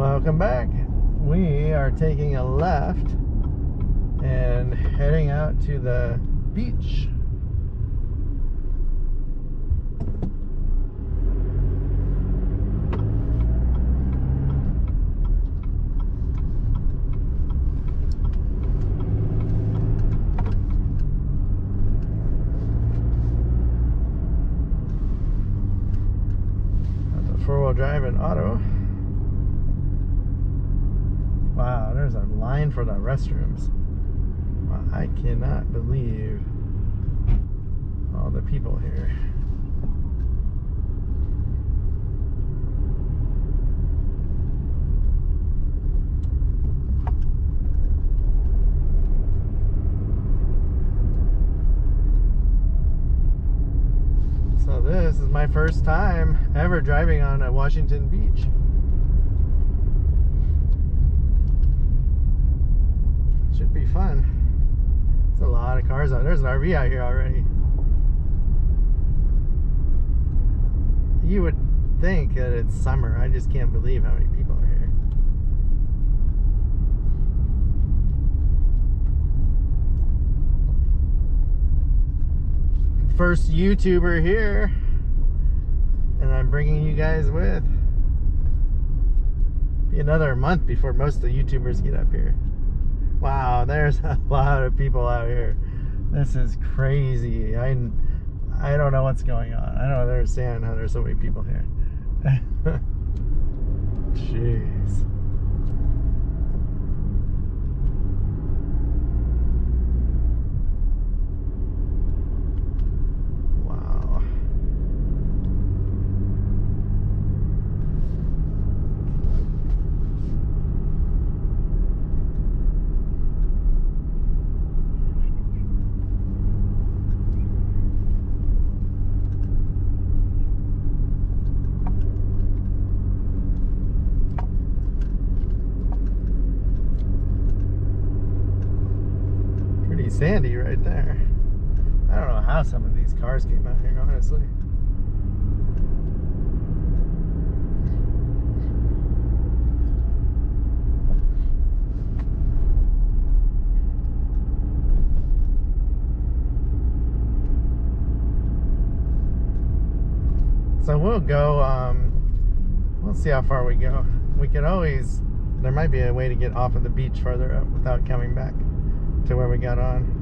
Welcome back. We are taking a left and heading out to the beach. That's a four-wheel drive and auto. Wow, there's a line for the restrooms. Wow, I cannot believe all the people here. So this is my first time ever driving on a Washington beach. Should be fun. There's a lot of cars out. There's an RV out here already. You would think that it's summer. I just can't believe how many people are here. First YouTuber here, and I'm bringing you guys with. Be another month before most of the YouTubers get up here. Wow, there's a lot of people out here. This is crazy. I don't know what's going on. I don't understand how there's so many people here. Jeez. Wow. Sandy right there. I don't know how some of these cars came out here, honestly. So we'll go, we'll see how far we go. We could always, there might be a way to get off of the beach further up without coming back to where we got on.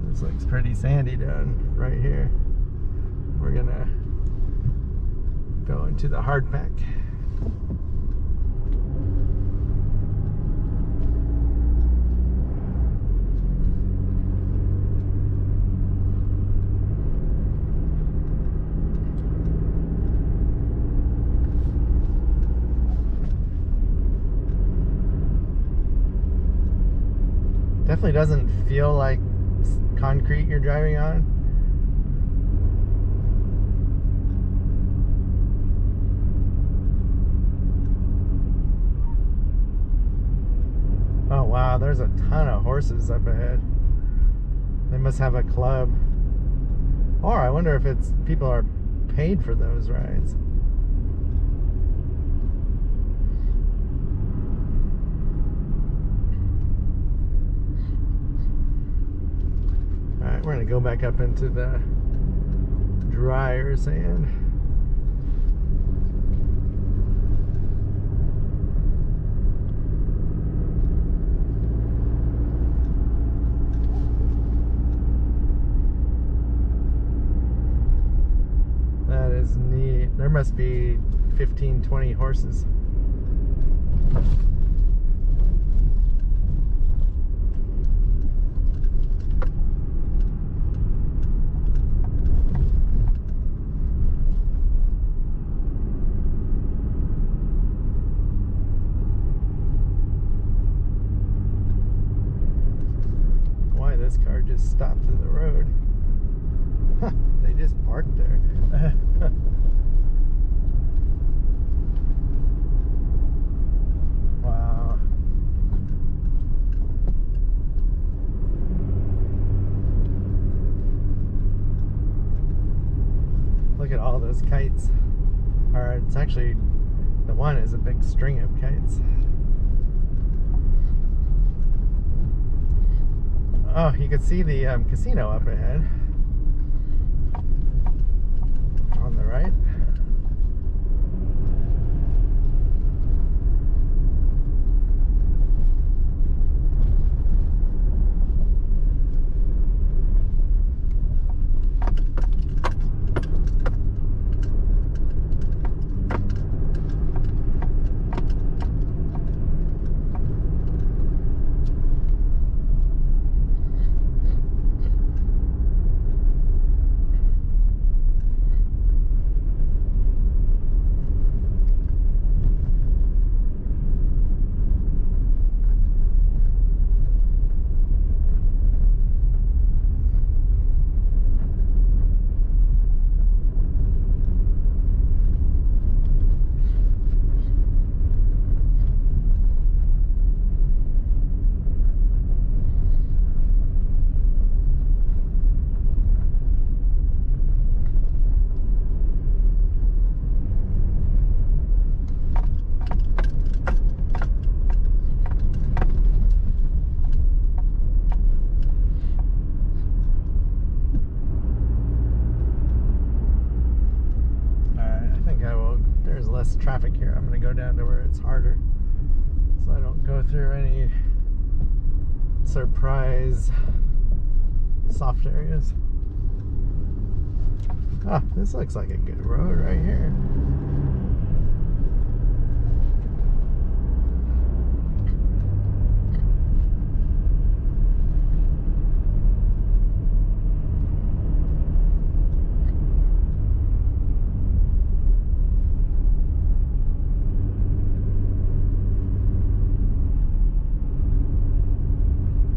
This looks pretty sandy down right here. We're gonna go into the hard pack. Definitely doesn't feel like concrete you're driving on. Oh wow, there's a ton of horses up ahead. They must have a club. Or I wonder if it's people are paid for those rides. We're gonna go back up into the drier sand. That is neat. There must be 15, 20 horses. This car just stopped in the road. Huh, they just parked there. Wow. those kites. Or it's actually, the one is a big string of kites. Oh, you can see the casino up ahead on the right. Traffic here. I'm going to go down to where it's harder so I don't go through any surprise soft areas. Ah, this looks like a good road right here.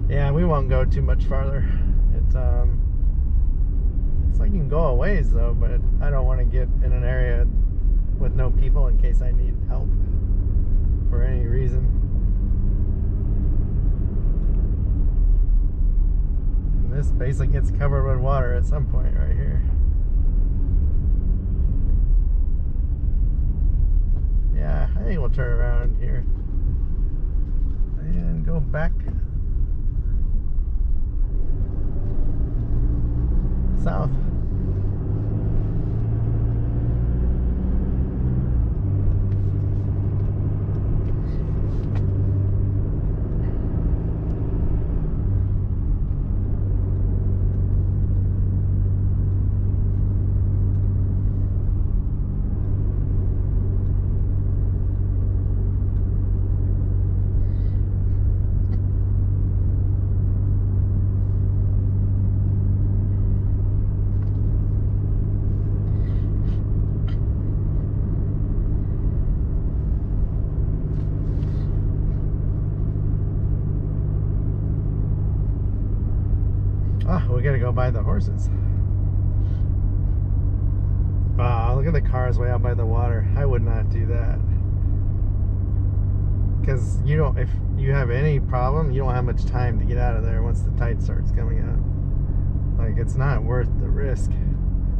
Yeah, we won't go too much farther. It's like you can go a ways though, but I don't want to get in an area with no people in case I need help for any reason. And this basically gets covered with water at some point right here. Yeah, I think we'll turn around here and go back south. Oh, we gotta go by the horses. Wow, look at the cars way out by the water. I would not do that. Because you don't, if you have any problem, you don't have much time to get out of there once the tide starts coming out. Like, it's not worth the risk.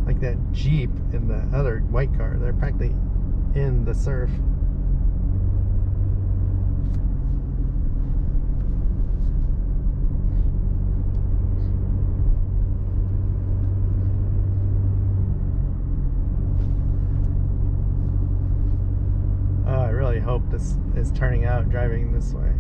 Like that Jeep and the other white car, they're practically in the surf. I hope this is turning out driving this way.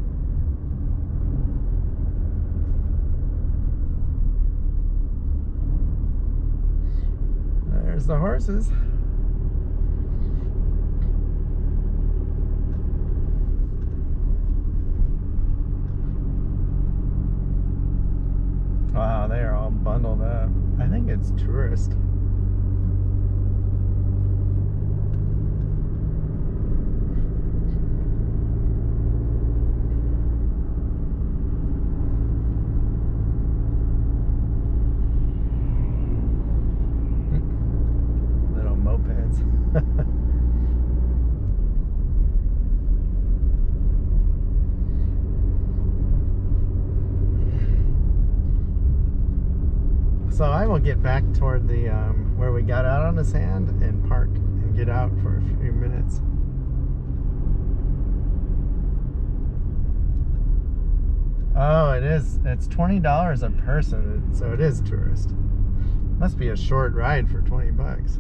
There's the horses. Wow, they are all bundled up. I think it's tourist. So I will get back toward the where we got out on the sand and park and get out for a few minutes. Oh, it is. It's $20 a person, so it is tourist. Must be a short ride for 20 bucks.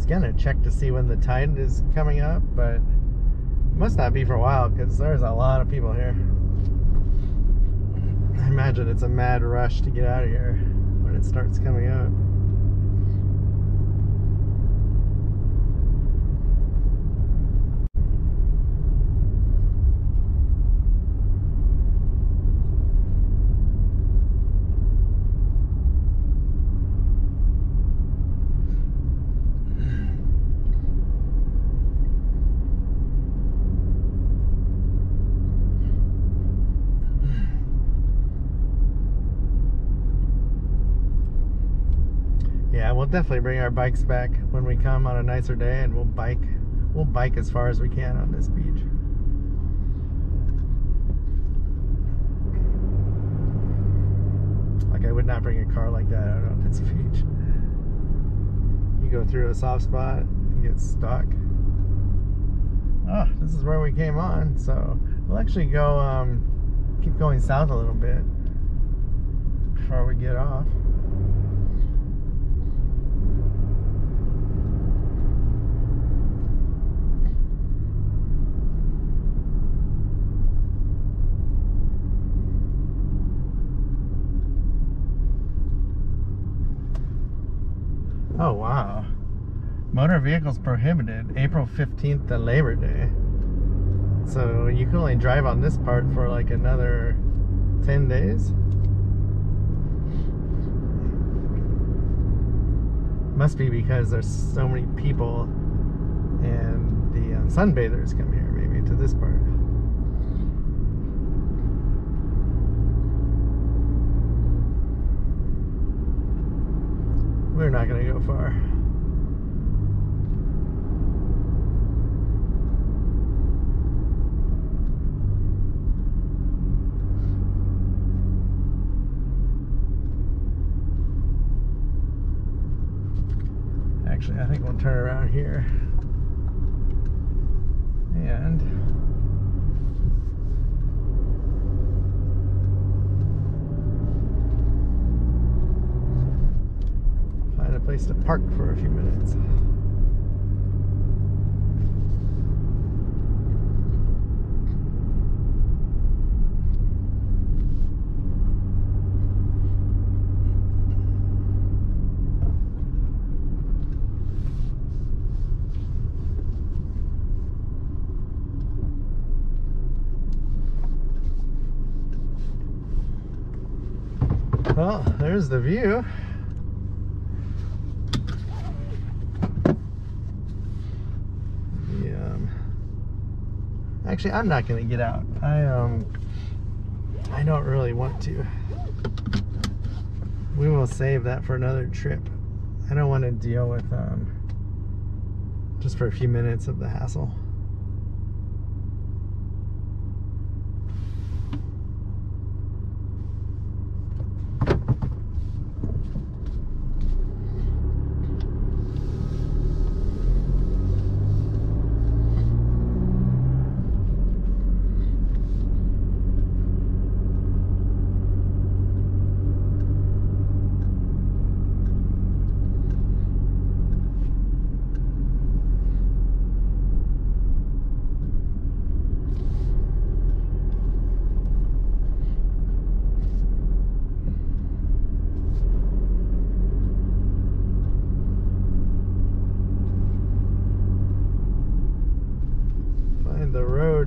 Gonna check to see when the tide is coming up, but it must not be for a while because there's a lot of people here. I imagine it's a mad rush to get out of here when it starts coming up. Yeah, we'll definitely bring our bikes back when we come on a nicer day, and we'll bike as far as we can on this beach. Like, I would not bring a car like that out on this beach. You go through a soft spot and get stuck. Oh, this is where we came on, so we'll actually go keep going south a little bit before we get off. Oh, wow. Motor vehicles prohibited April 15th to Labor Day. So you can only drive on this part for like another 10 days. Must be because there's so many people and the sunbathers come here maybe to this part. We're not going to go far. Actually, I think we'll turn around here and find a place to park for a few minutes. Well, there's the view. Actually, I'm not going to get out. I don't really want to. We will save that for another trip. I don't want to deal with just for a few minutes of the hassle.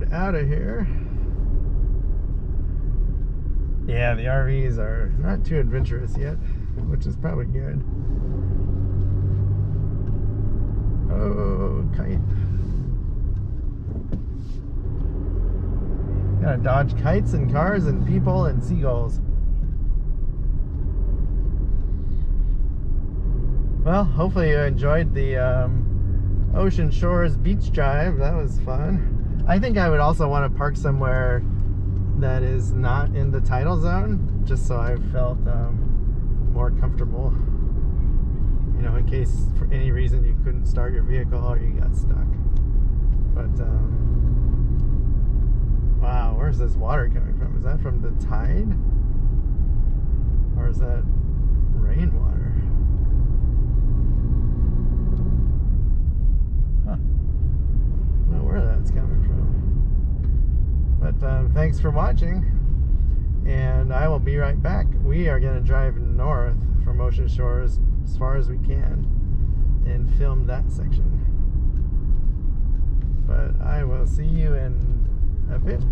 get out of here. Yeah, the RVs are not too adventurous yet, which is probably good. Oh, kite. Gotta dodge kites and cars and people and seagulls. Well, hopefully you enjoyed the Ocean Shores beach drive. That was fun. I think I would also want to park somewhere that is not in the tidal zone, just so I felt more comfortable. You know, in case for any reason you couldn't start your vehicle or you got stuck. But wow, where's this water coming from? Is that from the tide? Or is that rainwater? Huh. I don't know where that's coming from. But thanks for watching, and I will be right back. We are going to drive north from Ocean Shores as far as we can and film that section. But I will see you in a bit.